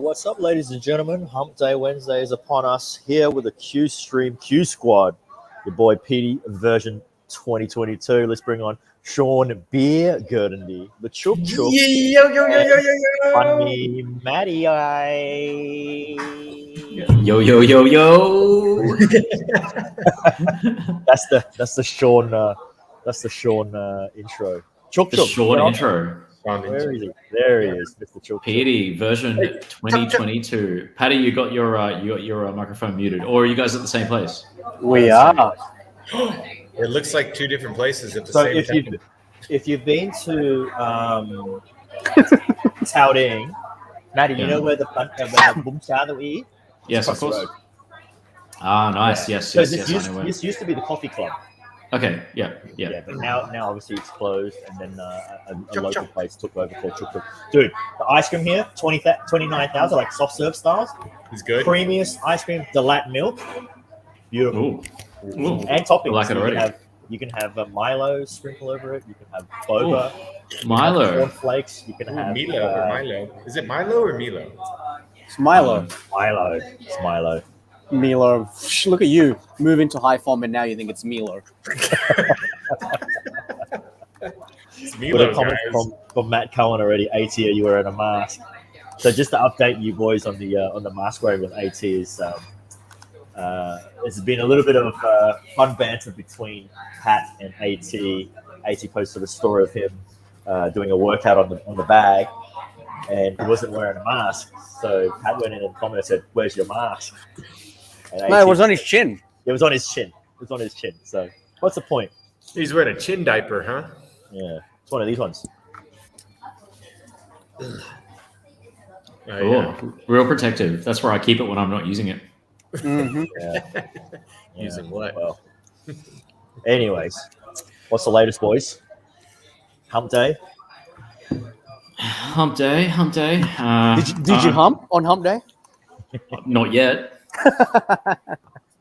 What's up, ladies and gentlemen? Hump Day Wednesday is upon us here with the Q Stream Q Squad. Your boy Petey version 2022. Let's bring on Sean Beer Gurdendy, the Chook Chook, Funny Matty Eye. Yo. That's the Sean intro. Chook The Chook. short intro. Where is he? There he is, Mr. Chook. Petey version 2022. Patty, you got your microphone muted, or are you guys at the same place? We are. It looks like two different places at the So same time. if you've been to Tao Ding, Matty, you know where the bum cha that we eat? Yes, of Across the course. road. Ah, nice. Yeah. Yes. So I know where. this used to be the coffee club. Okay. Yeah. But now obviously it's closed, and then a local place took over called Chook Chook. Dude, the ice cream here, 29,000, like soft serve styles. It's good. Creamiest ice cream, delat milk. Beautiful. Ooh. And toppings. I like it already. You can have Milo sprinkle over it. You can have boba. Milo. Corn flakes. You can have Milo or Milo. Is it Milo or Milo? It's Milo. Milo. It's Milo. Milo. Look at you. Move into high form and now you think it's Milo. It's Got Milo, a comment guys. from Matt Cohen already. AT, are you wearing a mask? So just to update you boys on the mask wearing with AT is there's been a little bit of fun banter between Pat and AT. AT posted a story of him doing a workout on the bag, and he wasn't wearing a mask. So Pat went in and commented and said, "Where's your mask?" And No, it was on his chin. It was on his chin. It was on his chin. So what's the point? He's wearing a chin diaper, huh? Yeah, it's one of these ones. Oh, Oh, real protective. That's where I keep it when I'm not using it. Mm-hmm. Yeah. Using what? Well, anyways, what's the latest, boys? Hump day. Hump day. Did you hump on hump day? Not yet.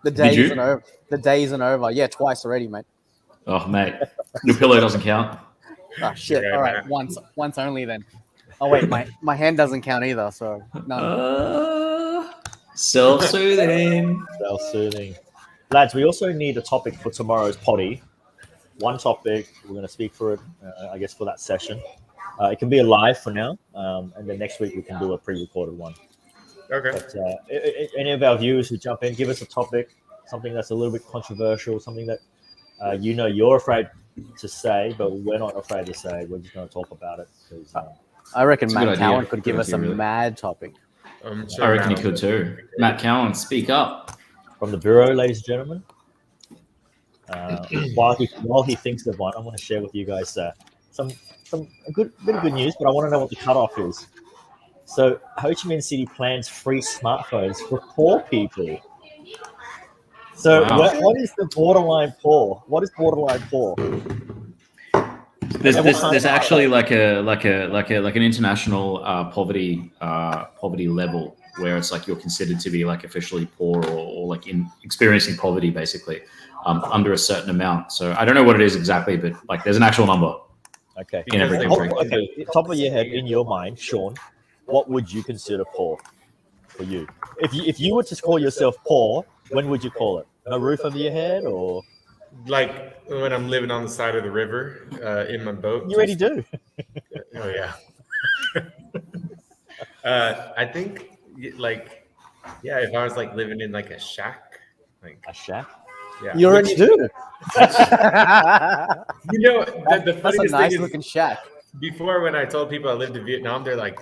The day Did you? isn't over. The day isn't over. Yeah, twice already, mate. Oh, mate. Your pillow doesn't count. Oh shit. Okay, All right, man. once only then. Oh wait, my hand doesn't count either, so no. Self-soothing. Self-soothing. Lads, we also need a topic for tomorrow's potty. One topic, we're going to speak for it, I guess, for that session. It can be a live for now, and then next week we can do a pre-recorded one. Okay. But any of our viewers who jump in, give us a topic, something that's a little bit controversial, something that you're afraid to say, but we're not afraid to say. We're just going to talk about it. 'Cause, I reckon It's a good Matt idea. Cowan could give Good us a idea, really. mad topic. I'm I reckon he Matt- could too. Matt Cowan, speak up. from the Bureau, ladies and gentlemen. While he thinks of one, I want to share with you guys a bit of good news, but I want to know what the cutoff is. So Ho Chi Minh City plans free smartphones for poor people. So Wow. what is the borderline poor? What is borderline poor? There's actually like an international poverty level where it's like you're considered to be like officially poor or like in experiencing poverty basically under a certain amount. So I don't know what it is exactly, but like there's an actual number Okay. in everything. Okay. Top of your head, in your mind, Sean, what would you consider poor for you? If you were to call yourself poor, when would you call it? No roof over your head, or Like when I'm living on the side of the river in my boat. you already do? Oh yeah. I think like if I was like living in like a shack, like A shack. yeah. You already do. You know the That's a funniest thing nice is looking shack. before when I told people I lived in Vietnam, they're like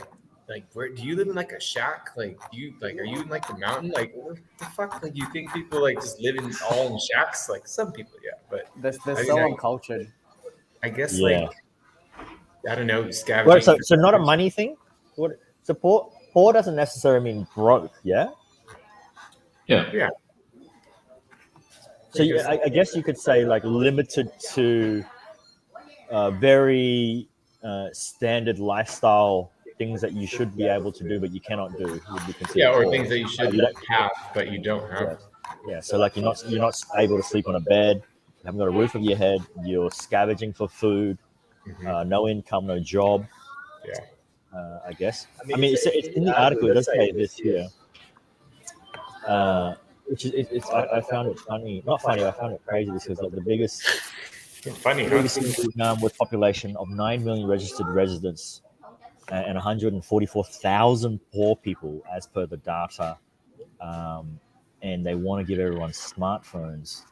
where do you live in like a shack? Like are you in like the mountain? Like what the fuck? Like you think people like just live in all in shacks? Like some people, yeah, but They're I so mean, uncultured. I guess Yeah. like I don't know, scavenging. Well, so not a money thing. What? So poor doesn't necessarily mean broke. Yeah. Yeah. So I guess you could say like limited to very standard lifestyle things that you should be able to do but you cannot do would be considered or poor. things that you should You don't- have but you don't have. Yeah, so like you're not able to sleep on a bed, you haven't got a roof over your head, you're scavenging for food, Mhm. no income, no job. Yeah. I guess. I mean, it's in the article. It does say this here, which is I found it funny. Not funny. I found it crazy because like the biggest Funny, huh? biggest city in Vietnam with population of 9 million registered residents and 144,000 poor people, as per the data. And they want to give everyone smartphones.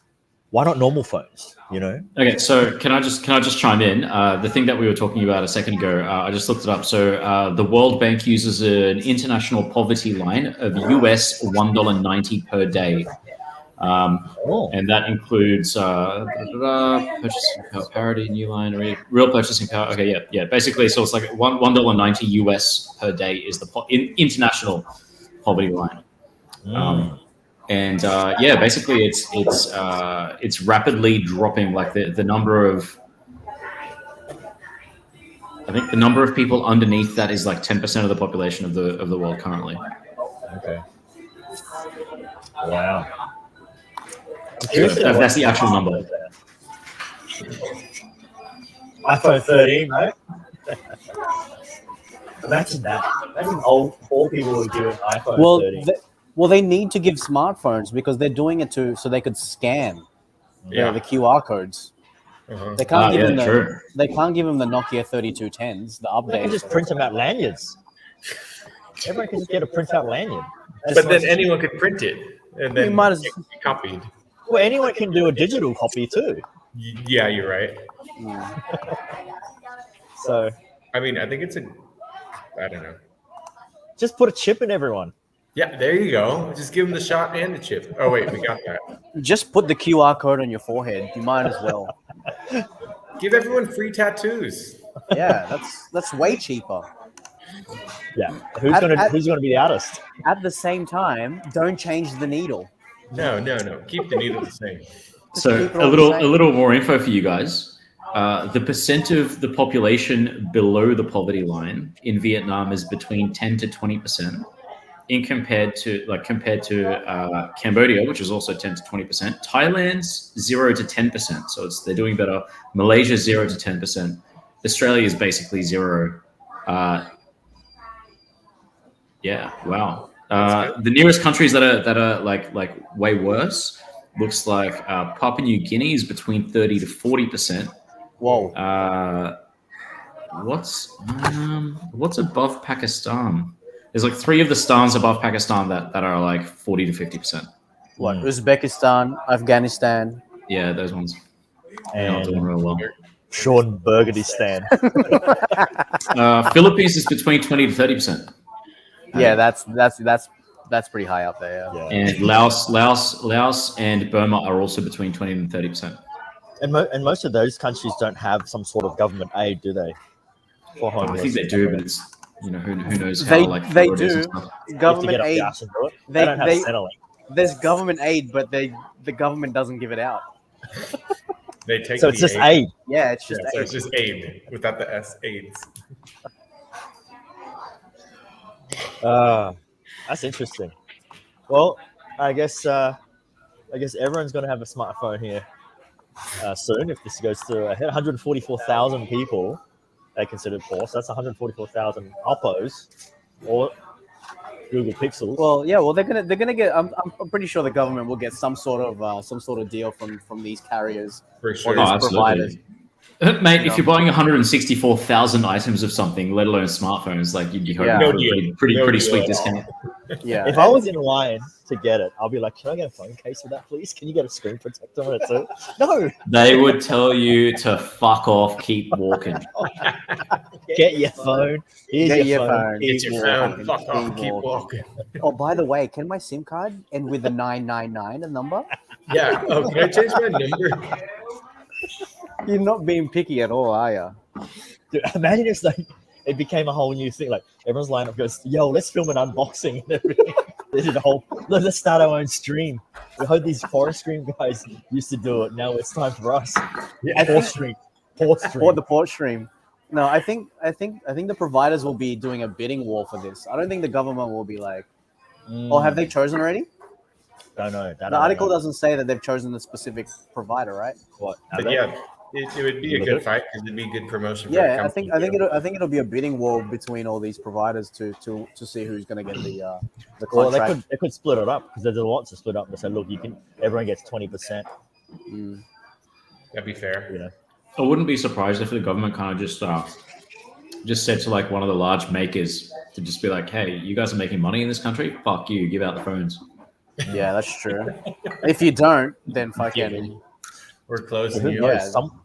Why not normal phones? You know? Okay, so can I just chime in? The thing that we were talking about a second ago, I just looked it up. So the World Bank uses an international poverty line of US $1.90 per day, and that includes purchasing power parity, new line, real purchasing power. Okay, yeah. Basically, so it's like $1.90 US per day is the international poverty line. And basically, it's rapidly dropping. Like the number of, I think the number of people underneath that is like 10% of the population of the world currently. Okay. Wow. So that's the actual number. iPhone 13, mate. Imagine that. Imagine old people were given iPhone 13. Well, they need to give smartphones because they're doing it so they could scan the QR codes. They can't give them they can't give them the Nokia 3210s, the updates. They can just print them out lanyards. Everyone can just get a printout lanyard. But then anyone could print it and then it can be copied. Well, anyone can do a digital copy too. Yeah, you're right. So, I mean, I think I don't know. Just put a chip in everyone. Yeah, there you go. Just give them the shot and the chip. Oh, wait, we got that. Just put the QR code on your forehead. You might as well. Give everyone free tattoos. Yeah, that's way cheaper. Yeah. Who's gonna be the artist? At the same time, don't change the needle. No. Keep the needle the same. So a little more info for you guys. The percent of the population below the poverty line in Vietnam is between 10 to 20%. Compared to Cambodia, which is also 10 to 20%, Thailand's 0 to 10%. So they're doing better. Malaysia 0 to 10%. Australia is basically 0. Wow. The nearest countries that are like way worse looks like Papua New Guinea is between 30 to 40%. Whoa. What's above Pakistan? There's like 3 of the stans above Pakistan that are like 40 to 50%. What? Uzbekistan, Afghanistan. Yeah, those ones. They're not doing real well. Sean Burgundy stand. Philippines is between 20 to 30%. Yeah, that's pretty high up there. Yeah. And Laos and Burma are also between 20 and 30%. And most of those countries don't have some sort of government aid, do they? For I think they do, but it's who knows how they do. Government aid. They don't have Centrelink. There's government aid, but the government doesn't give it out. They take so it's just aid. Yeah, it's just aid. So it's just aid without the S. AIDS. That's interesting. Well, I guess everyone's going to have a smartphone here soon if this goes through. I hit 144,000 people they considered poor. So that's 144,000 Oppos or Google Pixels. Well, yeah. Well, they're gonna get. I'm pretty sure the government will get some sort of deal from these carriers for sure. or these providers. Mate, if you're buying 164,000 items of something, let alone smartphones, like you'd be hoping pretty sweet discount. Yeah. If I was in line to get it, I'll be like, "Can I get a phone case for that, please? Can you get a screen protector on it too?" No. They would tell you to fuck off, keep walking. Get your phone. Get your phone. Get your phone. Fuck off, keep walking. Oh, by the way, can my SIM card end with the 999 a number? Yeah. Oh, can I change my number? You're not being picky at all, are you? Dude, imagine if it became a whole new thing. Like everyone's line up goes, "Yo, let's film an unboxing and everything." They did let's start our own stream. We heard these forest stream guys used to do it. Now it's time for us. Yeah, port stream. Or the port stream. No, I think the providers will be doing a bidding war for this. I don't think the government will be like, "Oh, have they chosen already?" Don't know. The article doesn't say that they've chosen the specific provider, right? What? But yeah, It would be a good fight because it'd be good promotion. For Yeah, I think it'll be a bidding war between all these providers to see who's going to get the contract. Well, they could split it up because there's a lot to split up. They say, look, everyone gets 20%. That'd be fair. You know, I wouldn't be surprised if the government kind of just said to like one of the large makers to just be like, hey, you guys are making money in this country. Fuck you. Give out the phones. Yeah, that's true. If you don't, then fucking. We're closing you. Yeah.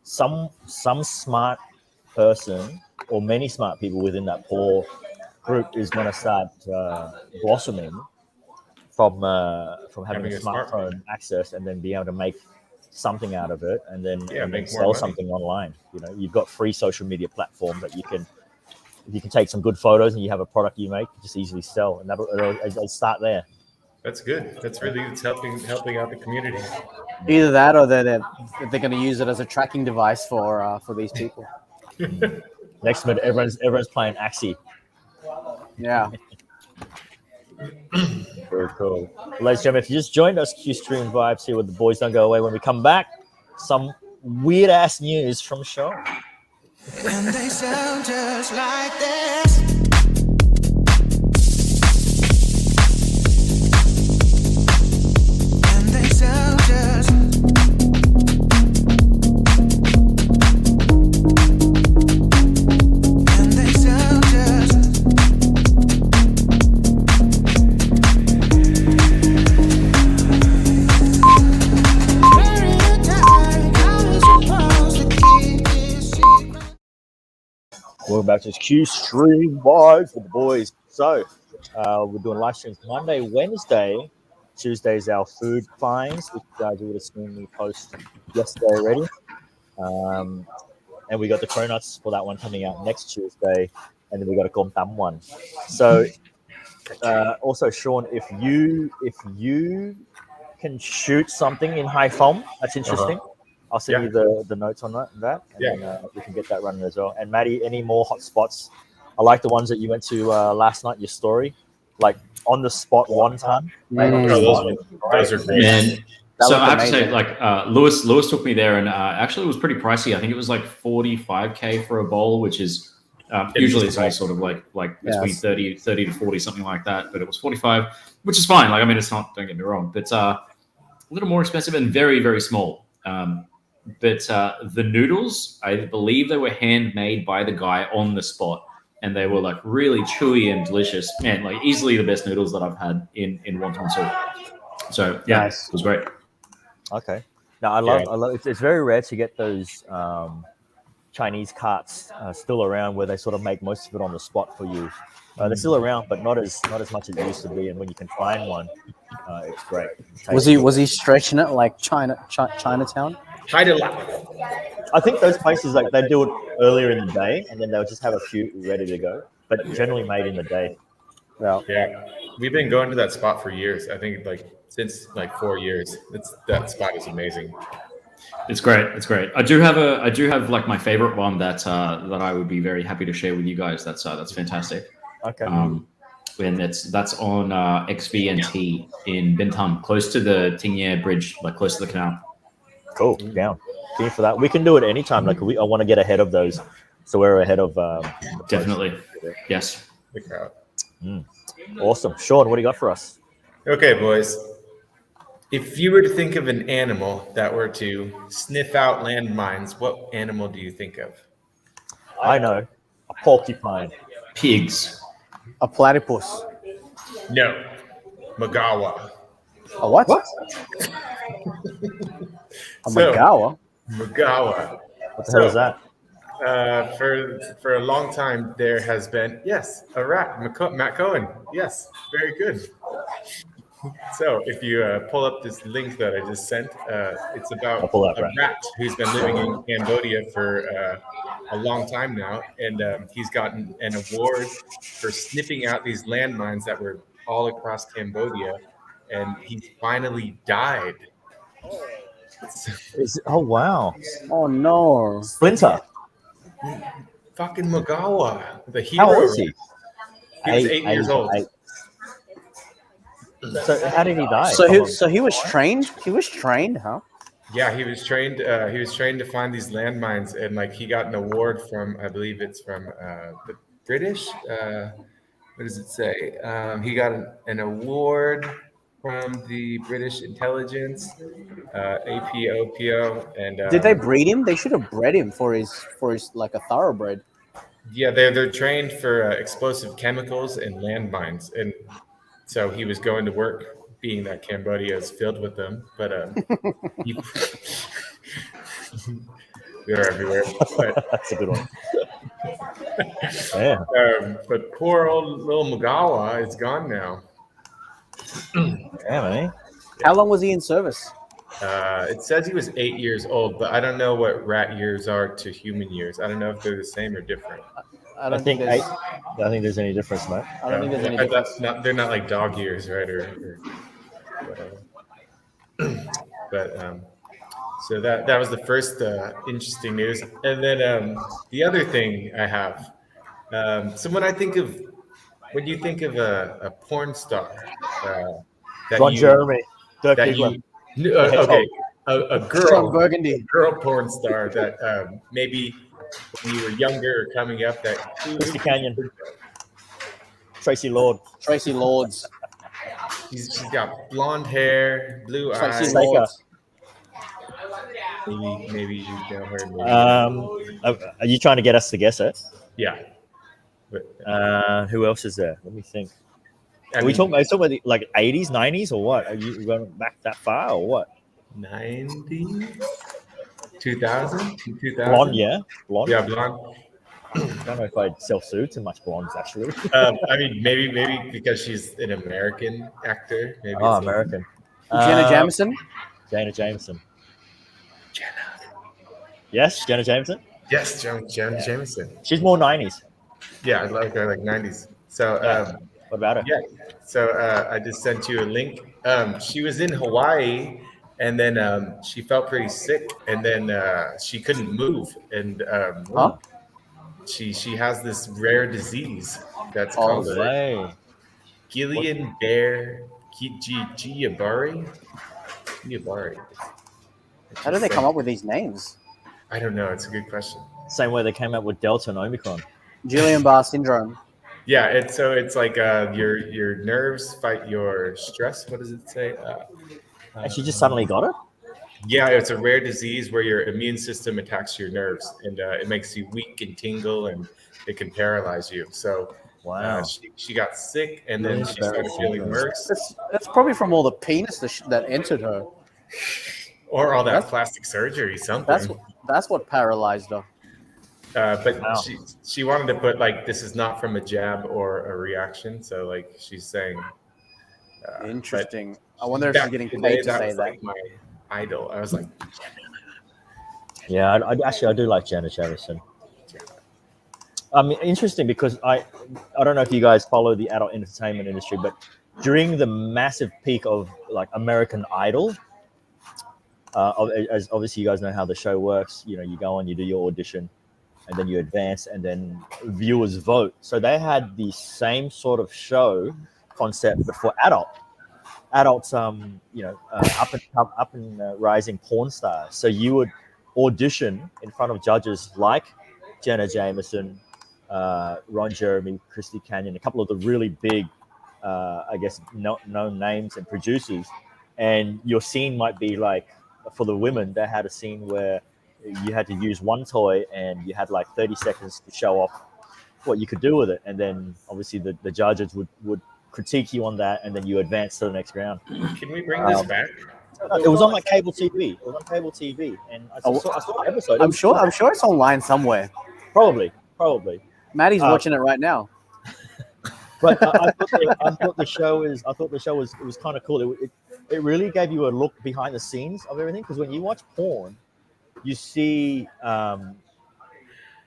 Some smart person or many smart people within that poor group is going to start blossoming from having a smartphone access and then be able to make something out of it and then sell something online. You know, you've got free social media platform that you can take some good photos and you have a product you make, just easily sell, and it'll start there. That's good. That's really helping out the community. Either that, or they're going to use it as a tracking device for these people. Next minute, everyone's playing Axie. Yeah. Very cool. Ladies and gentlemen, if you just joined us, Q Stream Vibes here with the boys. Don't go away. When we come back, some weird ass news from Sean. And they sound just like this. And they sound just. And they sound just. Welcome back to Q Stream Vibes with the boys. So, we're doing live streams Monday, Wednesday. Tuesday is our food finds, which you would have seen me post yesterday already. And we got the cronuts for that one coming out next Tuesday. And then we got a Gomtam one. So, also, Sean, if you can shoot something in high foam, that's interesting. I'll send you the notes on that and then we can get that running as well. And Maddie, any more hot spots? I like the ones that you went to last night, your story, like on the spot wonton. Those are great. Man. So I have to say, like Lewis took me there, and actually it was pretty pricey. I think it was like $45K for a bowl, which is usually it's only sort of like between 30 to 40, something like that. But it was 45, which is fine. Like, I mean, it's not, don't get me wrong, but a little more expensive and very, very small. But the noodles, I believe they were handmade by the guy on the spot, and they were like really chewy and delicious. Man, like easily the best noodles that I've had in wonton soup. So yeah, nice. It was great. Okay. Now I love. It's very rare to get those Chinese carts still around where they sort of make most of it on the spot for you. They're still around, but not as much as it used to be. And when you can find one, it's great. Was he stretching it like Chinatown? I think those places, like, they do it earlier in the day, and then they'll just have a few ready to go, but generally made in the day. Well, yeah, we've been going to that spot for years. I think since 4 years. That spot is amazing. It's great. It's great. I do have like my favorite one that I would be very happy to share with you guys. That's fantastic. Okay. And that's on XVNT in Bintang, close to the Tingye Bridge, like close to the canal. Cool. Down. Keen for that. We can do it anytime. Like I want to get ahead of those, so we're ahead of. Definitely. Yes. The crowd. Awesome, Sean. What do you got for us? Okay, boys. If you were to think of an animal that were to sniff out landmines, what animal do you think of? I know. A porcupine. Pigs. A platypus. No. Magawa. A what? A Magawa? Magawa. What the hell is that? For a long time, there has been, a rat. Matt Cohen. Yes, very good. So if you pull up this link that I just sent, it's about a rat who's been living in Cambodia for a long time now. And he's gotten an award for sniffing out these landmines that were all across Cambodia. And he's finally died. Oh, wow. Oh, no. Splinter. Fucking Magawa, the hero. How old is he? He was 8 years old. So how did he die? So he was trained? He was trained, huh? Yeah, he was trained. He was trained to find these landmines, and like he got an award from, I believe it's from the British. What does it say? He got an award from the British intelligence, APOPO, and Did they breed him? They should have bred him for his like a thoroughbred. yeah, they're trained for explosive chemicals and landmines, and so he was going to work, being that Cambodia is filled with them, but he, they're everywhere. But, That's a good one. Yeah. but poor old little Mugawa is gone now. Yeah, man. How long was he in service? It says he was 8 years old, but I don't know what rat years are to human years. I don't know if they're the same or different. I I don't think there's. I don't think there's any difference, mate. I don't think there's any I difference. thought they're not like dog years, right? Or whatever. But so that was the first interesting news, and then the other thing I have. So when you think of a porn star, that Ron you Jeremy, Dirk that Diggler. you The okay, a Sean girl Burgundy. girl porn star that maybe when you were younger or coming up that Christy Canyon. Tracy Lord. Tracy Lords. she's got blonde hair, blue Tracy eyes. Lords. Maybe you know her. Maybe. Are you trying to get us to guess it? Yeah. But, Who else is there? Let me think. I Are we mean, talking about the, like 80s, 90s, or what? Are you going back that far, or what? 90, 2000, 2000. Blonde, yeah, blonde. Yeah, blonde. I don't know if I'd sell-suit too much blondes actually. I mean, maybe because she's an American actor. Maybe Oh, it's like- American. Jenna Jameson. Jana Jameson. Jenna. Yes, Jana Jameson. Yes, Jenna Jameson. She's more 90s. Yeah, I like her like 90s. So What about her? yeah, so I just sent you a link. She was in Hawaii, and then she felt pretty sick, and then she couldn't move, and Huh? she has this rare disease that's Oh, called Hey. Guillain-Barré Guillain-Barré. How do they come up with these names? I don't know. It's a good question. Same way they came out with Delta and Omicron. Guillain-Barré syndrome. Yeah, it's like your nerves fight your stress. What does it say? And she just suddenly got it? Yeah, it's a rare disease where your immune system attacks your nerves, and it makes you weak and tingle, and it can paralyze you. So Wow. she got sick, and then she started feeling worse, That's probably from all the penis that entered her. or all that plastic surgery, something. That's what paralyzed her. But Wow. she wanted to put like this is not from a jab or a reaction. So like she's saying. Interesting. I wonder if Back she's getting in the paid day, to say was that. like my idol. I was like, Yeah, I do like Jana Jameson. I mean, interesting because I don't know if you guys follow the adult entertainment industry, but during the massive peak of like American Idol, as obviously you guys know how the show works. You know, you go on, you do your audition, and then you advance, and then viewers vote. So they had the same sort of show concept, but for adults, up and rising porn stars. So you would audition in front of judges like Jenna Jameson, Ron Jeremy, Christy Canyon, a couple of the really big, known names and producers. And your scene might be like, for the women, they had a scene where you had to use one toy and you had like 30 seconds to show off what you could do with it. And then obviously the judges would critique you on that, and then you advance to the next round. can we bring this back? It was on like cable TV. It was on cable TV, and I saw an episode. I'm sure it's online somewhere. Probably. Maddie's watching it right now. But I thought the show was kind of cool. It really gave you a look behind the scenes of everything, because when you watch porn, you see,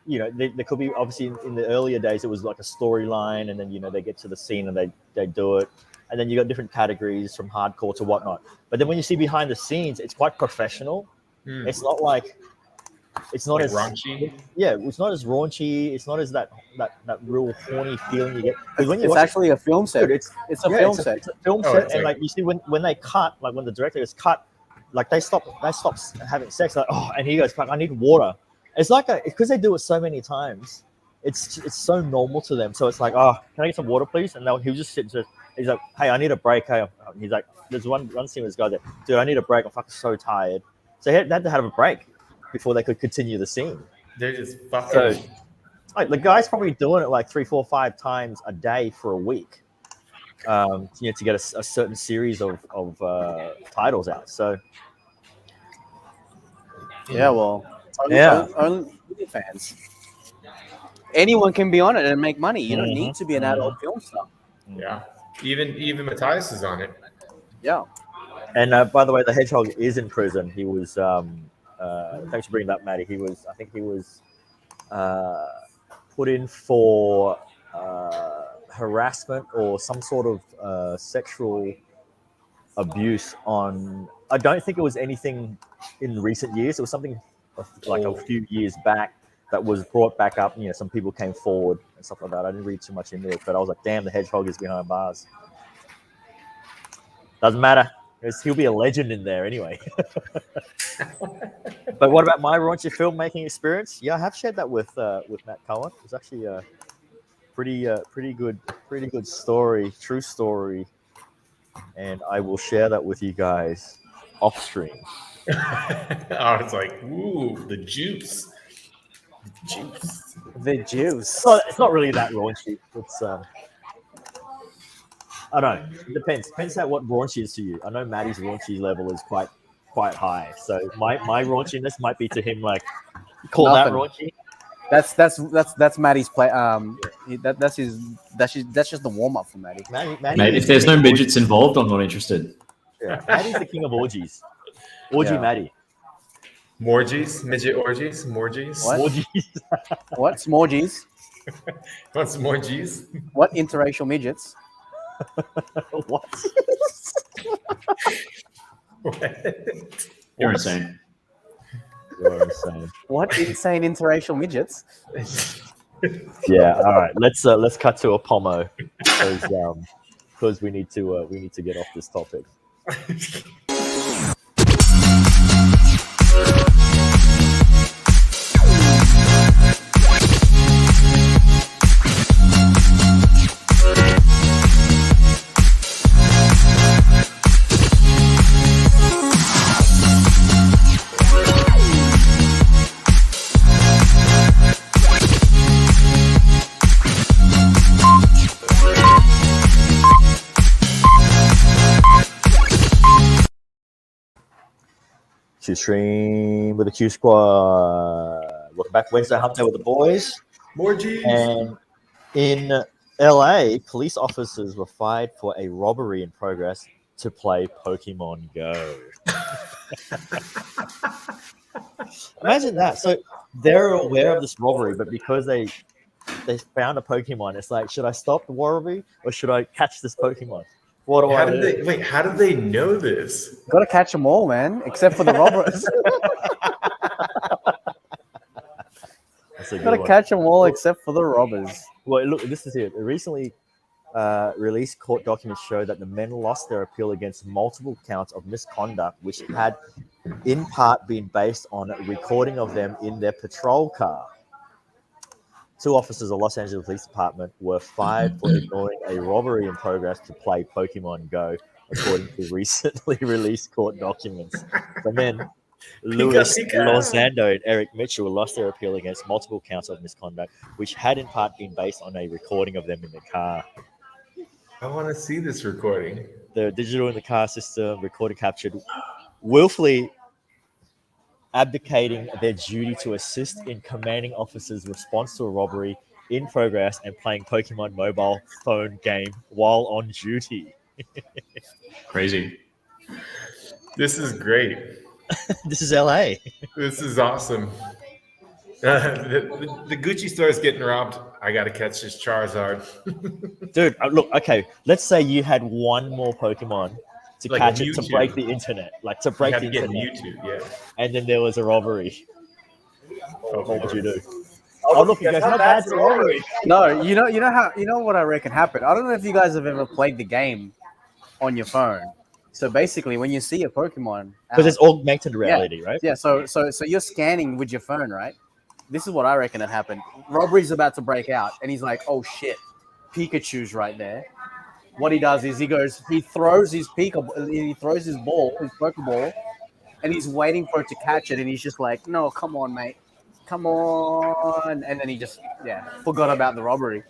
there could be, obviously in the earlier days, it was like a storyline, and then, they get to the scene and they do it. And then you got different categories from hardcore to whatnot. But then when you see behind the scenes, it's quite professional. It's not like, it's not as raunchy. Yeah, it's not as raunchy. It's not as that real horny feeling you get. When It's actually a film set. Dude, It's a film set. It's a film Oh, set, it's and like- like you see when they cut, like when the director is cut, like they stop having sex. Like, oh, and he goes, "Fuck, I need water." It's like because they do it so many times. It's so normal to them. So it's like, oh, can I get some water, please? And he'll just sit. He's like, hey, I need a break. Hey, he's like, there's one scene with this guy there, dude, I need a break. I'm fucking so tired. So they had to have a break before they could continue the scene. They're just fucking. So, like the guy's probably doing it like 3, 4, 5 times a day for a week. To get a certain series of titles out. So yeah, well, only fans. Anyone can be on it and make money. You don't need to be an adult film star. Yeah, even Matthias is on it. Yeah. And by the way, the Hedgehog is in prison. He was. Thanks for bringing that, Maddie. I think he was put in for harassment or some sort of sexual abuse on. I don't think it was anything in recent years. It was something like a few years back that was brought back up. Some people came forward and stuff like that. I didn't read too much into it, but I was like, damn, the Hedgehog is behind bars. Doesn't matter. He'll be a legend in there anyway. But what about my raunchy filmmaking experience? Yeah, I have shared that with Matt Cohen. It's actually a pretty good story, true story, and I will share that with you guys off stream. I was like, ooh, the juice. The juice. It's not really that raunchy. It's I don't know. It depends what raunchy is to you. I know Maddie's raunchy level is quite high. So my raunchiness might be to him like call Nothing. that raunchy. That's Maddie's play. That's just the warm up for Maddie. Mate, if there's no midgets involved, I'm not interested. Yeah. Maddie's the king of orgies. Orgy Maddie. Morgies, midget orgies, morgies. What? Orgies. What? Smorgies? What's morgies? What? Interracial midgets? What? You're insane. You're insane. What insane interracial midgets? Yeah. All right. Let's cut to a pomo because we need to get off this topic. Q stream with the Q squad. Welcome back Wednesday Hump Day with the boys. Morgies. And in LA, police officers were fired for a robbery in progress to play Pokemon Go. Imagine that. So they're aware of this robbery, but because they found a Pokemon, it's like, should I stop the robbery or should I catch this Pokemon? What do I do? How did they know this? Got to catch them all, man, except for the robbers. Got to catch them all except for the robbers. Well, look, this is it. Recently released court documents show that the men lost their appeal against multiple counts of misconduct, which had in part been based on a recording of them in their patrol car. 2 officers of Los Angeles Police Department were fired for ignoring a robbery in progress to play Pokemon Go, according to recently released court documents. The men, Luis Lozando and Eric Mitchell, lost their appeal against multiple counts of misconduct, which had in part been based on a recording of them in the car. I want to see this recording. The digital in the car system recording captured willfully abdicating their duty to assist in commanding officers' response to a robbery in progress and playing Pokemon mobile phone game while on duty. Crazy. This is great. This is LA. This is awesome. The Gucci store is getting robbed. I got to catch this Charizard. Dude, look, okay, let's say you had one more Pokemon to like catch it to break the internet. Like to break the internet. YouTube, yeah. And then there was a robbery. What would you do? Oh, look, you guys, how bad's the robbery? No, you know what I reckon happened. I don't know if you guys have ever played the game on your phone, So basically, when you see a Pokemon, Because it's augmented reality, right? Yeah. So you're scanning with your phone, right? This is what I reckon had happened. Robbery's about to break out, and he's like, "Oh shit, Pikachu's right there." What he does is he throws his ball, his Pokeball, and he's waiting for it to catch it, and he's just like, "No, come on, mate, come on," and then he just forgot about the robbery.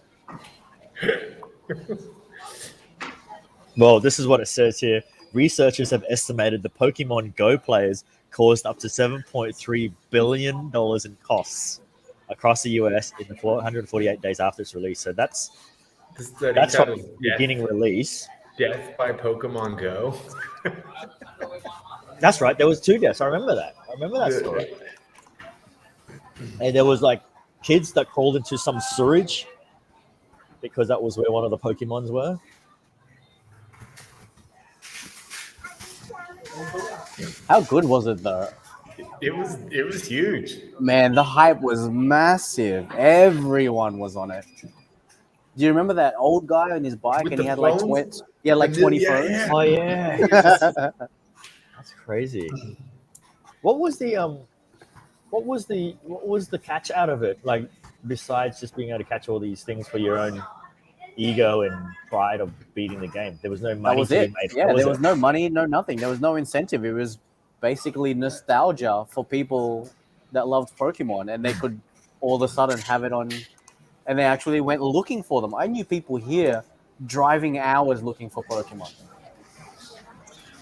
Well, this is what it says here. Researchers have estimated the Pokemon Go players caused up to $7.3 billion in costs across the US in the 148 days after its release. So that's from beginning release. Death by Pokemon Go. That's right. There was 2 deaths. I remember that story. And there was like kids that crawled into some sewage because that was where one of the Pokemons were. How good was it though? It was huge. Man, the hype was massive. Everyone was on it. Do you remember that old guy on his bike With and he had phones? like 20 phones? Yeah. Oh yeah. That's crazy. What was the catch out of it? Like besides just being able to catch all these things for your own ego and pride of beating the game. There was no money. That was it. Yeah, there was no money, no nothing. There was no incentive. It was basically nostalgia for people that loved Pokemon, and they could all of a sudden have it on, and they actually went looking for them. I knew people here driving hours looking for Pokemon.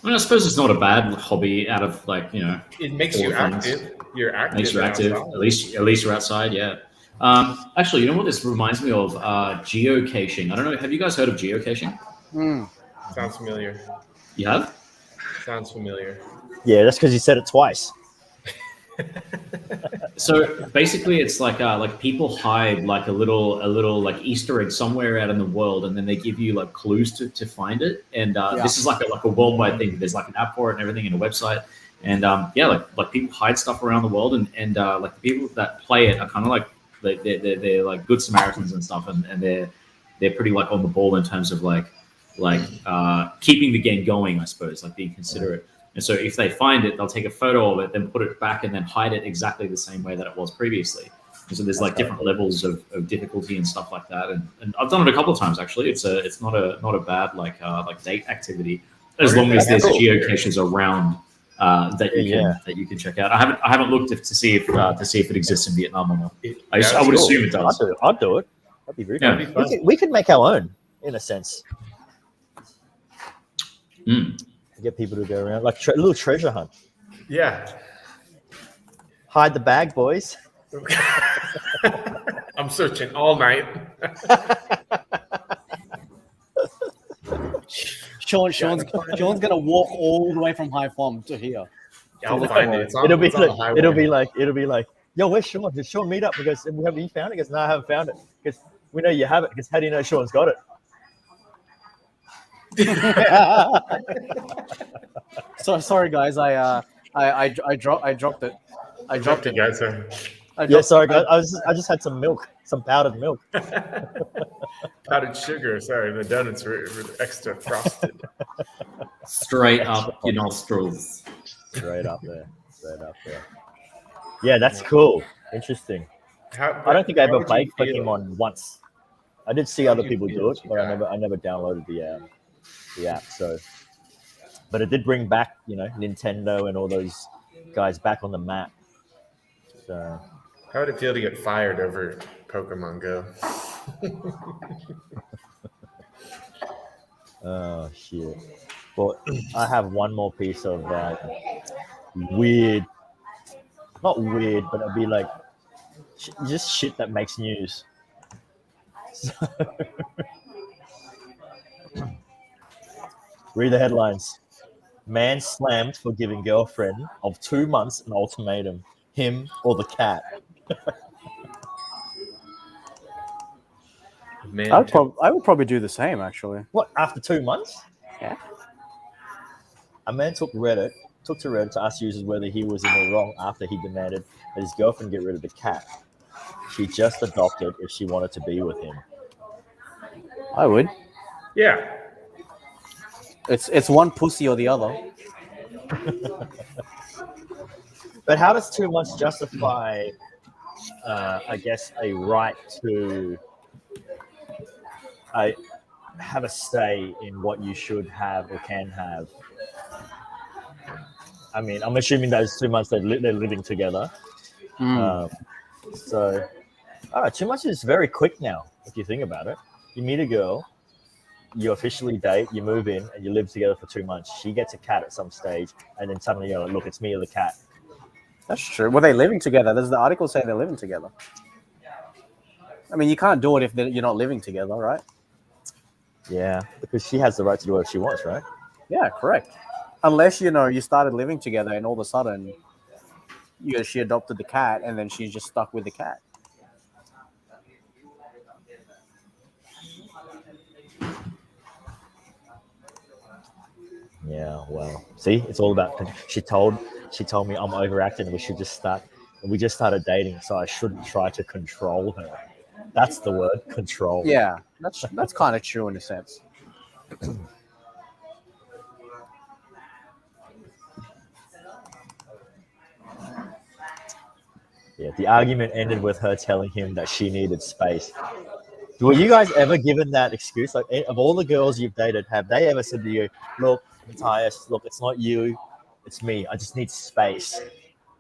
I mean, I suppose it's not a bad hobby out of It makes you active. You're active. Makes you active. At least you're outside. Yeah. Actually, you know what this reminds me of? Geocaching. I don't know. Have you guys heard of geocaching? Sounds familiar. You have? Sounds familiar. Yeah, that's because you said it twice. So basically, it's like people hide like a little like Easter egg somewhere out in the world, and then they give you like clues to find it. And this is like a worldwide thing. There's like an app for it and everything, and a website. And like people hide stuff around the world, and like the people that play it are kind of like they're like good Samaritans and stuff, and they're pretty like on the ball in terms of like keeping the game going, I suppose, like being considerate. And so if they find it, they'll take a photo of it, then put it back, and then hide it exactly the same way that it was previously. And so there's like different levels of difficulty and stuff like that. And I've done it a couple of times actually. It's not a bad like date activity, as long as there's geocaches around that you can check out. I haven't looked to see if it exists in Vietnam or not. I would assume it does. I'd do it. That'd be very fun. We could make our own in a sense. Get people to go around like a little treasure hunt. Yeah. Hide the bag, boys. I'm searching all night. Sean's gonna walk all the way from High Farm to here. Yeah, I'll find it. It'll be like, yo, where's Sean? Did Sean meet up? Because have you found it? Because no, I haven't found it. Because we know you have it. Because how do you know Sean's got it? So sorry, guys. I dropped it. I dropped it, guys. Sorry, guys. I just had some milk, some powdered milk. Powdered sugar. Sorry, the donuts were extra frosted. Straight up your nostrils. Straight up there. Yeah, that's cool. Interesting. I don't think I ever played Pokemon once. I did see other people do it, but I never downloaded the app. So, but it did bring back Nintendo and all those guys back on the map. So, how would it feel to get fired over Pokemon Go? Oh shit! Well, I have one more piece of weird, not weird, but it'll be like just shit that makes news. So, read the headlines. Man slammed for giving girlfriend of 2 months an ultimatum. Him or the cat. Man, I would probably do the same, actually. What, after 2 months? Yeah. A man took to Reddit to ask users whether he was in the wrong after he demanded that his girlfriend get rid of the cat she just adopted if she wanted to be with him. I would. Yeah. It's one pussy or the other. But how does 2 months justify, I guess, a right to have a say in what you should have or can have? I mean, I'm assuming those 2 months they're living together. So, 2 months is very quick now, if you think about it. You meet a girl, you officially date, you move in, and you live together for 2 months. She gets a cat at some stage, and then suddenly you're like, look, it's me or the cat. That's true. Were they living together? Does the article say they're living together? I mean, you can't do it if you're not living together, right? Yeah, because she has the right to do whatever she wants, right? Yeah, correct. Unless, you started living together and all of a sudden she adopted the cat and then she's just stuck with the cat. Yeah, well, see, it's all about. She told me I'm overacting. We should just start. We just started dating, so I shouldn't try to control her. That's the word, control. Yeah, that's kind of true in a sense. Yeah, the argument ended with her telling him that she needed space. Were you guys ever given that excuse? Like, of all the girls you've dated, have they ever said to you, "Look, Matthias, look, it's not you, it's me. I just need space."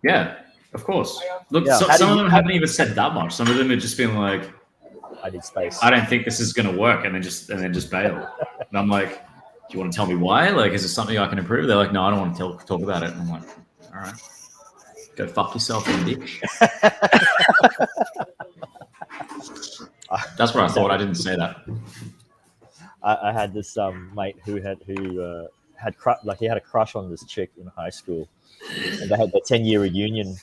Yeah, of course. Look, Yeah. some of them haven't even said that much. Some of them have just been like, I need space. I don't think this is going to work, and then just bail. And I'm like, do you want to tell me why? Like, is there something I can improve? They're like, no, I don't want to talk about it. And I'm like, all right, go fuck yourself, bitch. That's what I thought. I didn't say that. I had this mate who had he had a crush on this chick in high school, and they had their 10-year reunion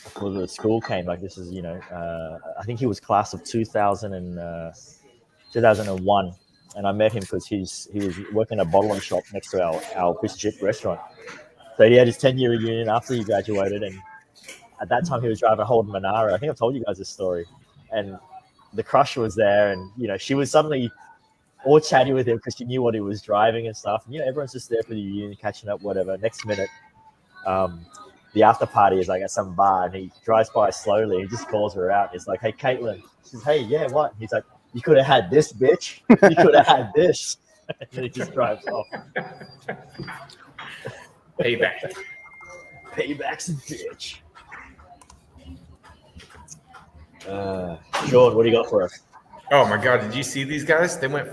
before the school came. Like, this is, I think he was class of 2001, and I met him because he was working a bottling shop next to our fish and chip restaurant. So he had his 10-year reunion after he graduated, and at that time he was driving a Holden Monaro. I think I've told you guys this story, and the crush was there, and she was suddenly all chatty with him because she knew what he was driving and stuff. And, everyone's just there for the reunion, catching up, whatever. Next minute, the after party is like at some bar, and he drives by slowly. He just calls her out. He's like, "Hey, Caitlin." She says, "Hey, yeah, what?" He's like, "You could have had this, bitch. You could have had this." And then he just drives off. Payback. Payback's a bitch. Sean, what do you got for us? Oh my god, did you see these guys? They went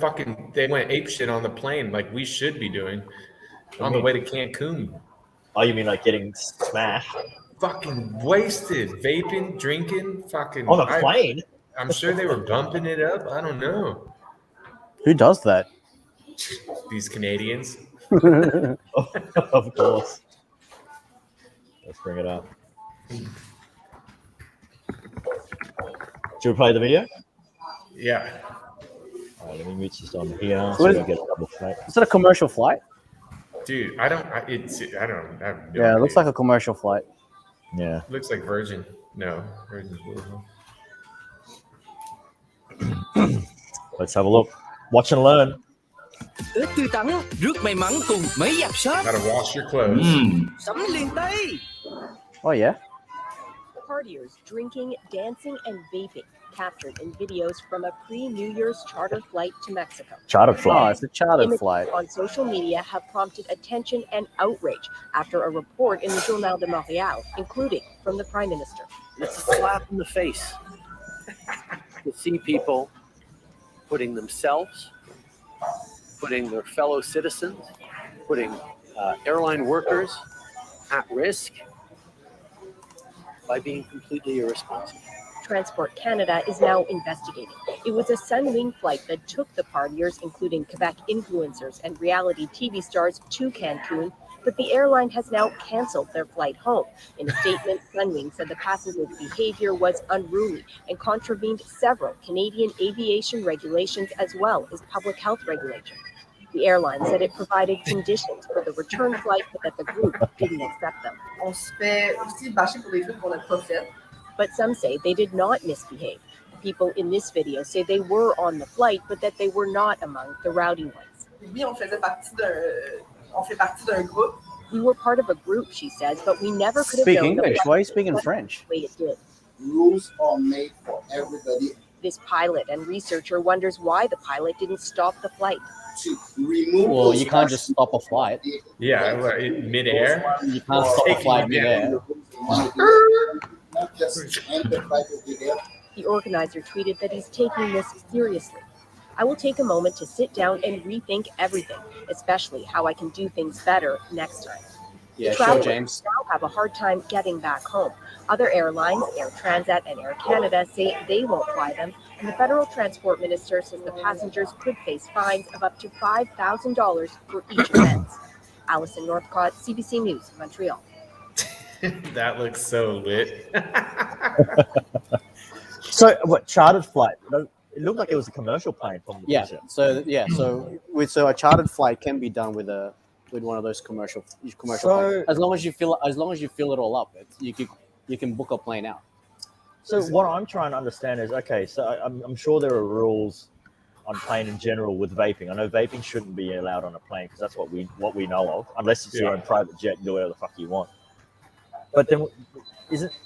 ape shit on the plane like we should be doing on the way to Cancun. Oh, you mean like getting smashed? Fucking wasted, vaping, drinking, fucking on a plane? I'm sure they were bumping it up. I don't know. Who does that? These Canadians. Of course. Let's bring it up. Should we play the video? Yeah. All right, let me mute this on here so we don't get a double flag. Is it a commercial flight? Dude, I have no Yeah, it looks like a commercial flight. Yeah. Looks like Virgin. No, Virgin's blue. Let's have a look. Watch and learn. Ướt tươi tắn, rước may mắn cùng mấy giạp shop. Gotta wash your clothes. Sắm liền tay. Oh, yeah? Partiers drinking, dancing, and vaping captured in videos from a pre-New Year's charter flight to Mexico. Charter Oh, flight. it's a chartered Images flight. on social media have prompted attention and outrage after a report in the Journal de Montréal, including from the Prime Minister. It's a slap in the face to see people putting themselves, putting their fellow citizens, putting airline workers at risk by being completely irresponsible. Transport Canada is now investigating. It was a Sunwing flight that took the partiers, including Quebec influencers and reality TV stars, to Cancun, but the airline has now canceled their flight home. In a statement, Sunwing said the passengers' behavior was unruly and contravened several Canadian aviation regulations as well as public health regulations. The airline said it provided conditions for the return flight, but that the group didn't accept them. On se fait aussi bâcher pour des trucs qu'on n'a pas fait. But some say they did not misbehave. People in this video say they were on the flight, but that they were not among the rowdy ones. Oui, on fait partie d'un groupe. We were part of a group, she says, but we never could have Speak known English. that Why are you speaking French? the way it did. Rules are made for everybody This pilot and researcher wonders why the pilot didn't stop the flight. to remove. Well, those you can't flags. just stop a flight. Yeah, midair. You can't stop a flight midair. Not just end the flight over there. The organizer tweeted that he's taking this seriously. I will take a moment to sit down and rethink everything, especially how I can do things better next time. Yeah, The sure, travelers James. now have a hard time getting back home. Other airlines, Air Transat and Air Canada, say they won't fly them, and the federal transport minister says the passengers could face fines of up to $5,000 for each offense. Alison Northcott, CBC News, Montreal. That looks so lit. So what chartered flight? It looked like it was a commercial plane from the Yeah. picture. So a chartered flight can be done with one of those commercial So- planes. As long as you fill it all up, you can book a plane out. So what I'm trying to understand is, okay, so I'm sure there are rules on plane in general with vaping. I know vaping shouldn't be allowed on a plane because that's what we know of, unless it's your own private jet and do whatever the fuck you want. But then,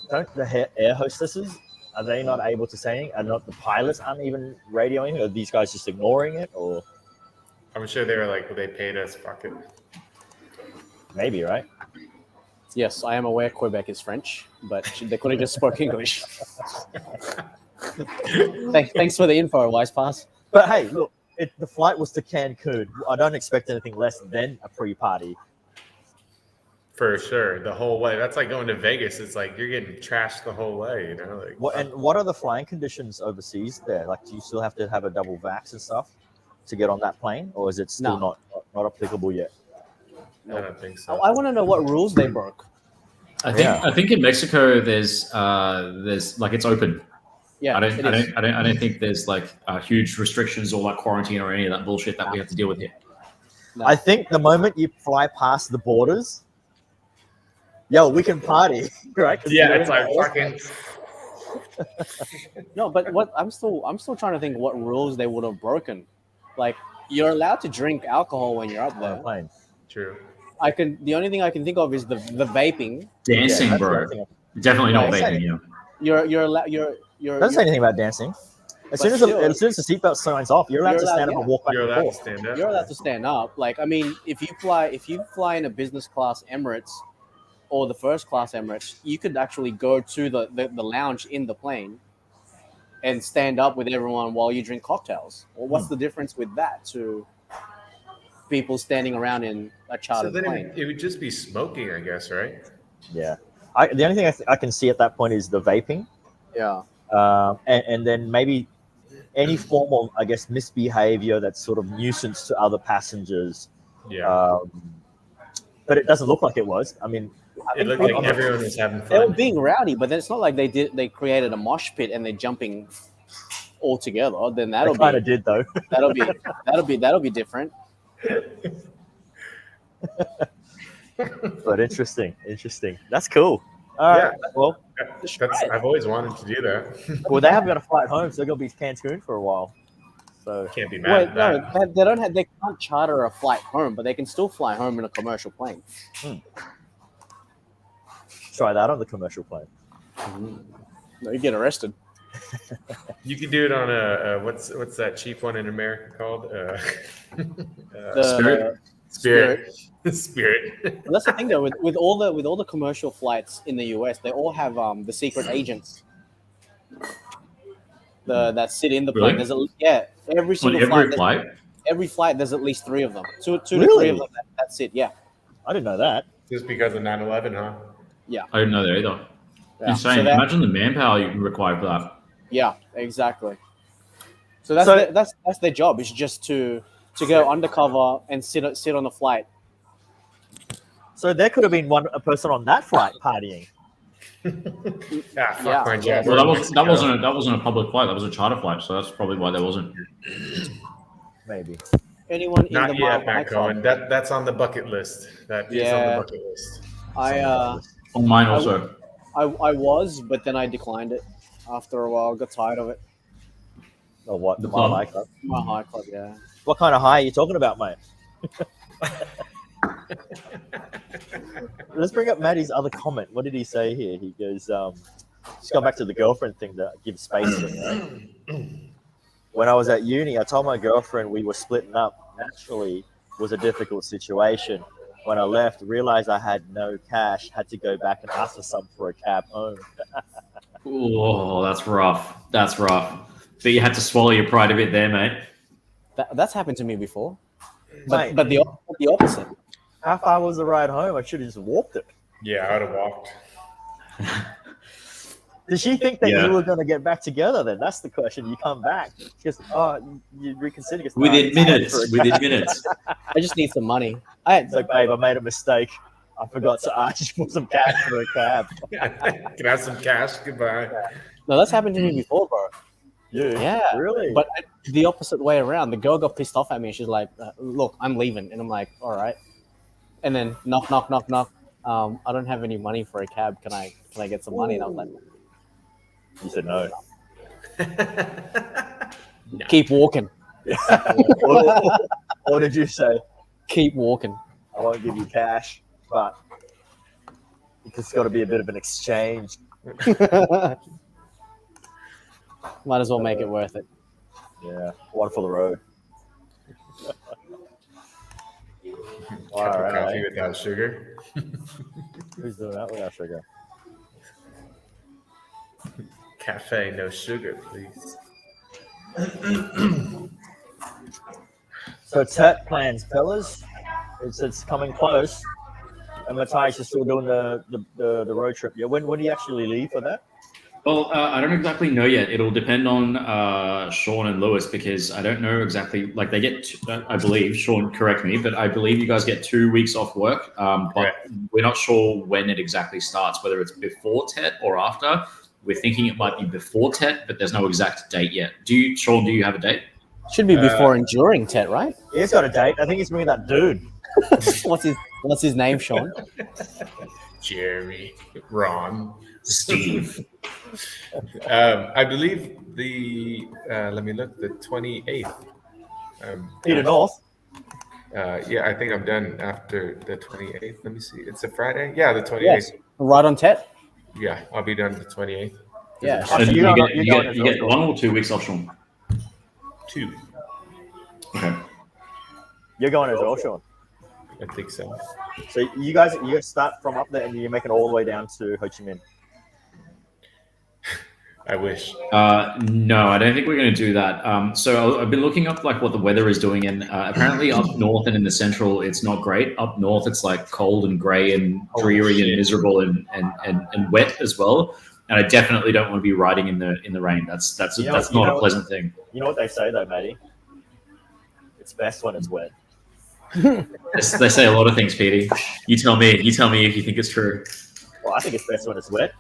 don't the air hostesses, are they not able to say anything? Are not the pilots aren't even radioing? Are these guys just ignoring it? Or I'm sure they were like, well, they paid us, fuck it. maybe, right? Yes, I am aware Quebec is French, but they could have just spoke English. Thanks for the info, Wise Pass. But hey, look, the flight was to Cancun. I don't expect anything less than a pre-party. For sure, the whole way. That's like going to Vegas. It's like you're getting trashed the whole way, you know. Like, What are the flying conditions overseas there? Like, do you still have to have a double vax and stuff to get on that plane, or is it still not applicable yet? I don't think so. I want to know what rules they broke. I think in Mexico there's like it's open. Yeah, I don't think there's like huge restrictions or like quarantine or any of that bullshit that we have to deal with here. No. I think the moment you fly past the borders, yo, we can party, right? Yeah, it's like fucking. No, but what I'm still trying to think what rules they would have broken. Like, you're allowed to drink alcohol when you're up on a there. plane. True. The only thing I can think of is the vaping. Dancing, Yeah, bro. that's the Definitely not Yeah, vaping. Yeah. You're allowed. Doesn't say anything about dancing. As soon as the seatbelt signs off, you're allowed to stand up and walk back You're and allowed to forth. stand up. You're allowed to stand up. Like, I mean, if you fly in a business class Emirates or the first class Emirates, you could actually go to the lounge in the plane and stand up with everyone while you drink cocktails. Well, what's the difference with that to people standing around in a So chartered then plane? it would just be smoking, I guess, right? Yeah. The only thing I can see at that point is the vaping. Yeah. And then maybe any form of, I guess, misbehavior that's sort of nuisance to other passengers. Yeah. But it doesn't look like it was. I mean, It looked like everyone was having They were fun. being rowdy, but then it's not like they created a mosh pit and they're jumping all together. Then they kind of did though. that'll be different. But interesting. That's cool. All right. Well, I've always wanted to do that. they haven't got a flight home, so they're gonna be Cancun for a while. So Can't be mad Wait, at that. no, they can't charter a flight home, but they can still fly home in a commercial plane. try that on the commercial plane. No, you get arrested. You could do it on a what's that cheap one in America called? Spirit. Spirit. Well, that's the thing, though. With all the commercial flights in the US, they all have the secret agents that sit in the plane. Really? There's every single every flight. flight? Every flight, there's at least 3 of them. Two to Really? 3 of them. That's it. Yeah. I didn't know that. Just because of 9/11, huh? I didn't know that either. Yeah. Insane. So that- Imagine the manpower you require for that. Yeah, exactly. So that's their job. Is just to go undercover and sit on the flight. So there could have been a person on that flight partying. Fuck my job. Well, that wasn't a public flight. That was a charter flight. So that's probably why there wasn't. Maybe. Anyone in Not the yet, Mile Matt High Cohen. Club? That's on the bucket list. That is on the bucket list. On mine also. I was, but then I declined it after a while. Got tired of it. Or what? The Mile club. High Club. My high club, yeah. What kind of high are you talking about, mate? Let's bring up Maddie's other comment. What did he say here? He goes, just go back to the girlfriend thing that gives space to me. Right? When I was at uni, I told my girlfriend we were splitting up. Naturally, it was a difficult situation. When I left, realized I had no cash, had to go back and ask for some for a cab home. Oh, that's rough. That's rough. But you had to swallow your pride a bit there, mate. That's happened to me before. Mate, But the opposite. how far was the ride home? I should have just walked it. Yeah, I would have walked. Did she think that Yeah. you were going to get back together then? That's the question. You come back. Just, you reconsider. Just, Within it's time minutes. for a Within cab. minutes. I just need some money. It's like, babe, I made a mistake. I forgot to ask you for some cash for a cab. Can I have some cash? Goodbye. No, that's happened to me before, bro. Yeah. Really? But the opposite way around. The girl got pissed off at me. She's like, look, I'm leaving. And I'm like, all right. And then knock, knock, knock, knock. I don't have any money for a cab. Can I get some money? And I was like, you said no. keep walking. What did you say? Keep walking. I won't give you cash, but it's got to be a bit of an exchange. Might as well make it worth it. Yeah, one for the road. Cup of coffee without sugar. Who's doing that without sugar? Cafe, no sugar, please. So Tet plans, fellas. It's coming close. And Matthias is still doing the road trip. Yeah, when do you actually leave for that? Well, I don't exactly know yet. It'll depend on Sean and Lewis because I don't know exactly. Like they get, I believe, Sean, correct me, but I believe you guys get 2 weeks off work. But we're not sure when it exactly starts, whether it's before TET or after. We're thinking it might be before TET, but there's no exact date yet. Sean, do you have a date? Should be before and during TET, right? He's got a date. I think he's bringing that dude. What's his name, Sean? Jeremy, Ron, Steve. I believe let me look, the 28th. Peter North. Yeah, I think I'm done after the 28th. Let me see. It's a Friday? Yeah, the 28th. Yes. Right on TET? Yeah, I'll be done the 28th. Yeah. So And you you get 1 or 2 weeks off, Sean? 2. Okay. You're going as well, Sean. I think so. So you guys start from up there and you're making it all the way down to Ho Chi Minh. I wish. No, I don't think we're going to do that. So I've been looking up like what the weather is doing, and apparently up north and in the central, it's not great. Up north, it's like cold and grey and dreary and miserable and wet as well. And I definitely don't want to be riding in the rain. That's not a pleasant thing. You know what they say though, Matty? It's best when it's wet. They say a lot of things, Petey. You tell me if you think it's true. Well, I think it's best when it's wet.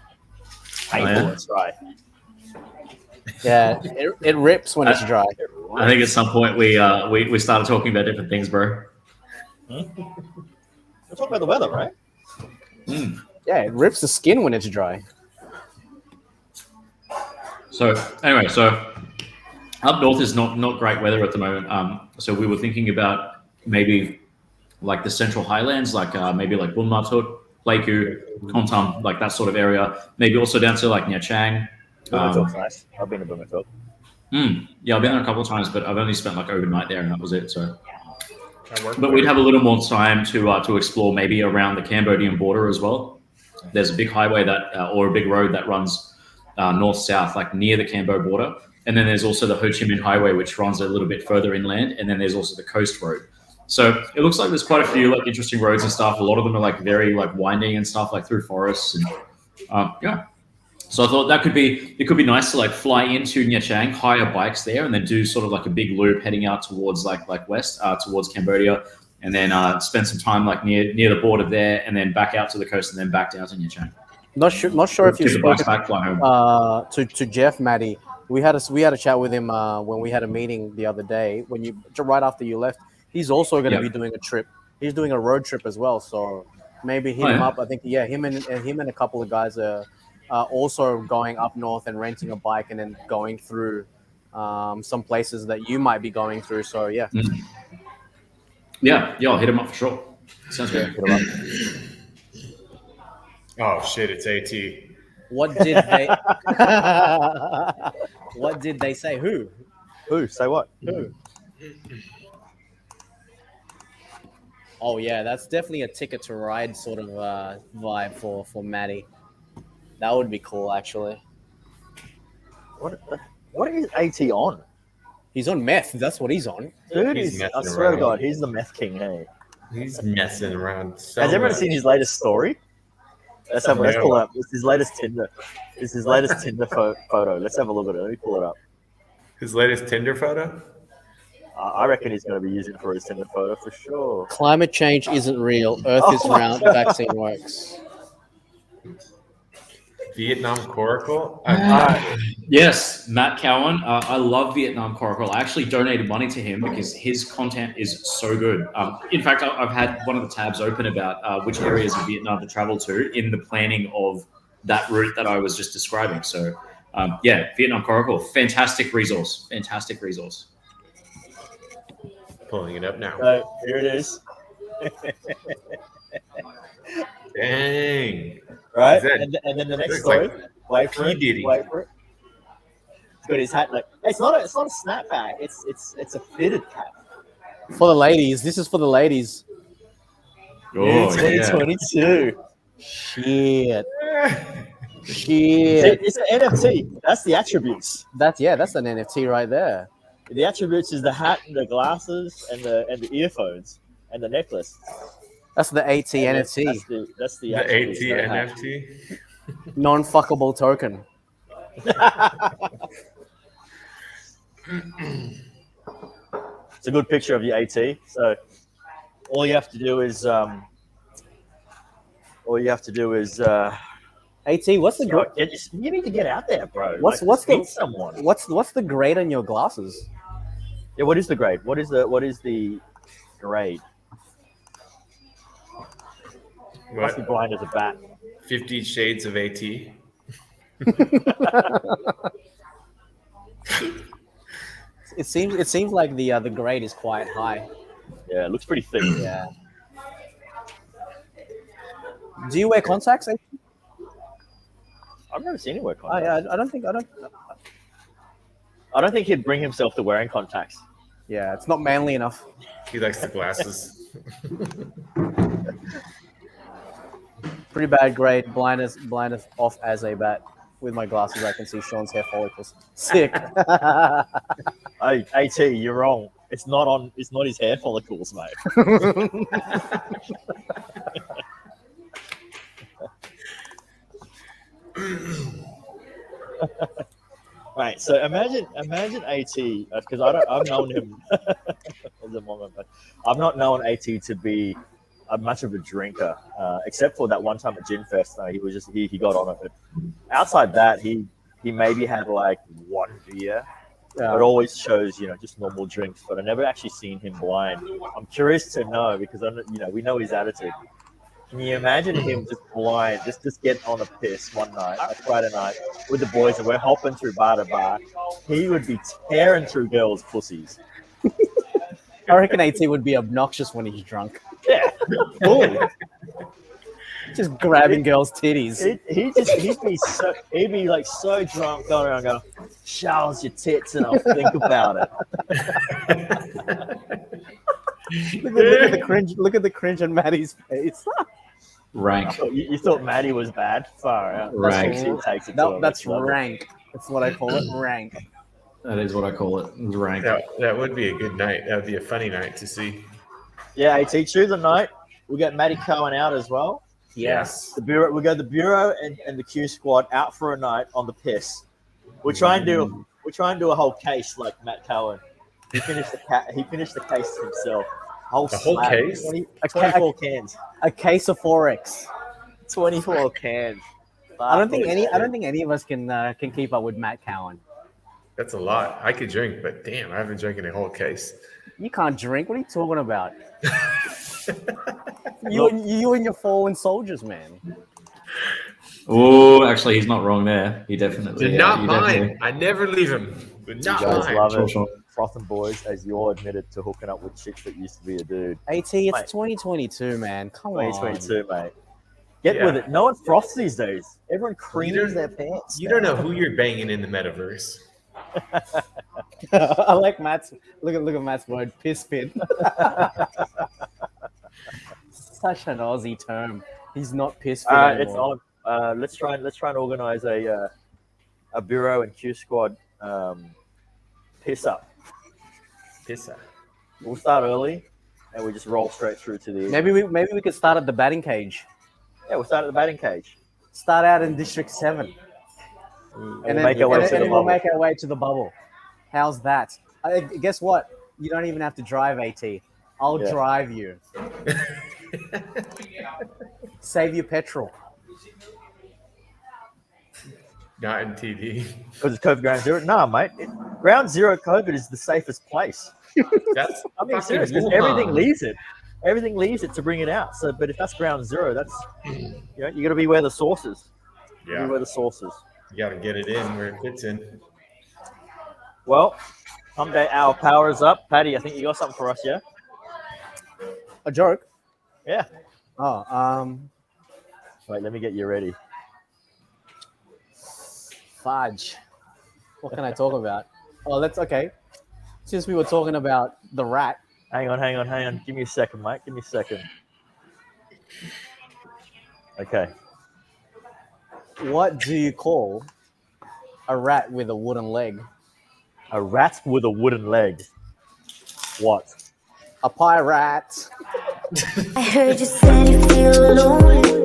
Painful yeah? when it's dry. Yeah, it rips when it's dry. I think at some point we started talking about different things, bro. We're talking about the weather, right? Yeah, it rips the skin when it's dry. So anyway, up north is not great weather at the moment. So we were thinking about maybe like the central highlands, like maybe like Bun Ma Thuot, Pleiku, Kon Tum, like that sort of area. Maybe also down to like Nha Trang. Bun Ma Thuot's nice. I've been to Bun Ma Thuot. Yeah, I've been there a couple of times, but I've only spent like overnight there, and that was it. So, but we'd have a little more time to explore maybe around the Cambodian border as well. There's a big highway or a big road that runs north-south, like near the Cambo border. And then there's also the Ho Chi Minh Highway, which runs a little bit further inland. And then there's also the coast road. So it looks like there's quite a few like interesting roads and stuff. A lot of them are like very like winding and stuff, like through forests. And yeah. So I thought it could be nice to like fly into Nha Trang, hire bikes there, and then do sort of like a big loop heading out towards like west, towards Cambodia, and then spend some time like near the border there, and then back out to the coast, and then back down to Nha Trang. Not sure if you spoke to Jeff, Maddie. We had a chat with him when we had a meeting the other day. Right after you left, he's also going to be doing a trip. He's doing a road trip as well. So maybe hit him up. I think him and a couple of guys are also going up north and renting a bike and then going through some places that you might be going through. So yeah. Yeah, I'll hit him up for sure. Sounds good. Oh shit! It's AT. What did they? What did they say? Who? Who? Say what? Who? Oh yeah, that's definitely a Ticket to Ride sort of vibe for Maddie. That would be cool, actually. What is AT on? He's on meth. That's what he's on. Dude, He's I messing swear to around. God, he's the meth king. Hey, He's messing around. So has everyone much. seen his latest story? Let's pull it up. It's his latest Tinder. It's his latest Tinder photo. Let's have a look at it. Let me pull it up. His latest Tinder photo? I reckon he's going to be using it for his Tinder photo for sure. Climate change isn't real. Earth is Oh my round. God. Vaccine works. Vietnam Coracle? Yes, Matt Cowan. I love Vietnam Coracle. I actually donated money to him because his content is so good. In fact, I've had one of the tabs open about which areas of Vietnam to travel to in the planning of that route that I was just describing. So, yeah, Vietnam Coracle, fantastic resource. Fantastic resource. Pulling it up now. So here it is. Dang. Right? Is that- And then the next looks story. like Wait for P. it. Diddy. Wait for it. It's got his hat. Like it's not a snapback. It's a fitted cap. For the ladies, this is for the ladies. Oh, yeah. 2022. Shit. It's Shit. an NFT. That's the attributes. That's an NFT right there. The attributes is the hat, and the glasses, and the earphones, and the necklace. That's the AT And NFT. That's the The AT attributes that I have. NFT? Non-fuckable token. It's a good picture of the AT. So all you have to do is AT, what's the you need to get out there, bro. What's Like, the meet someone? what's the grade on your glasses? Yeah, what is the grade? What is the grade? Must be What? blind as a bat. 50 Shades of AT? It seems like the grade is quite high. Yeah, it looks pretty thick. Yeah. Do you wear contacts? AT? I've never seen him wear Oh contacts. yeah, I don't think. I don't think he'd bring himself to wearing contacts. Yeah, it's not manly enough. He likes the glasses. Pretty bad grade. Blindness off as a bat. With my glasses, I can see Sean's hair follicles. Sick. Hey, AT, you're wrong. It's not his hair follicles, mate. Right, so imagine AT, because I've known him as a moment, but I've not known AT to be much of a drinker, except for that one time at Gin Fest. He was just he got on it, but outside that, he maybe had like one beer. It always shows just normal drinks, but I never actually seen him blind. I'm curious to know because we know his attitude. Can you imagine him just blind, just getting on a piss one night, a Friday night, with the boys, and we're hopping through bar to bar? He would be tearing through girls' pussies. I reckon AT would be obnoxious when he's drunk. Yeah, fully. Just grabbing girls' titties. He'd be like so drunk, going around going, "Shows your tits, and I'll think about it." Look at the cringe. Look at the cringe on Maddie's face. Rank. You thought Maddie was bad? Far out. Rank. That's rank. That's what I call it. Rank. That is what I call it. Rank. That would be a good night. That would be a funny night to see. Yeah, AT, choose a night. We got Maddie Cohen out as well. Yes. The bureau. We got the bureau and the Q squad out for a night on the piss. We try and do a whole case like Matt Cohen. He finished the case himself. The whole case? 24 cans. A case of Forex. 24 cans. I don't think any of us can keep up with Matt Cowan. That's a lot. I could drink, but damn, I haven't drinking a whole case. You can't drink. What are you talking about? you and your fallen soldiers, man. Oh, actually, he's not wrong there. He definitely. They're not mine. I never leave him. But You not guys mine. love it. Sure. Frothing boys, as you all admitted to hooking up with chicks that used to be a dude. AT, it's Mate. 2022, man. Come on. 2022, mate. Get Yeah. with it. No one froths these days. Everyone You creams don't- their pants. You don't know who you're banging in the metaverse. I like Matt's. Look at Matt's word. Piss fit. Such an Aussie term. He's not piss fit It's anymore. on. Let's try and organize a bureau and Q squad piss up. Pissa. We'll start early, and we just roll straight through to the. Maybe we could start at the batting cage. Yeah, we'll start at the batting cage. Start out in District 7. And make our way to the we'll bubble. make our way to the bubble. How's that? Guess what? You don't even have to drive, AT. I'll Yeah. drive you. Save you petrol. Not in TD. Because it's COVID ground zero. Nah, mate. Ground zero COVID is the safest place. That's I mean, fucking serious, because Wuhan. everything leaves it. Everything leaves it to bring it out. So, but if that's ground zero, that's you got to be where the source is. Yeah. Be where the source is. You got to get it in where it fits in. Well, someday our power is up. Paddy, I think you got something for us, yeah? A joke? Yeah. Oh, Wait, let me get you ready. fudge. What can I talk about? Oh, that's okay. Since we were talking about the rat, Hang on. Give me a second, mate. Give me a second. Okay. what do you call a rat with a wooden leg? A rat with a wooden leg. What? A pirate. I heard you said you feel lonely.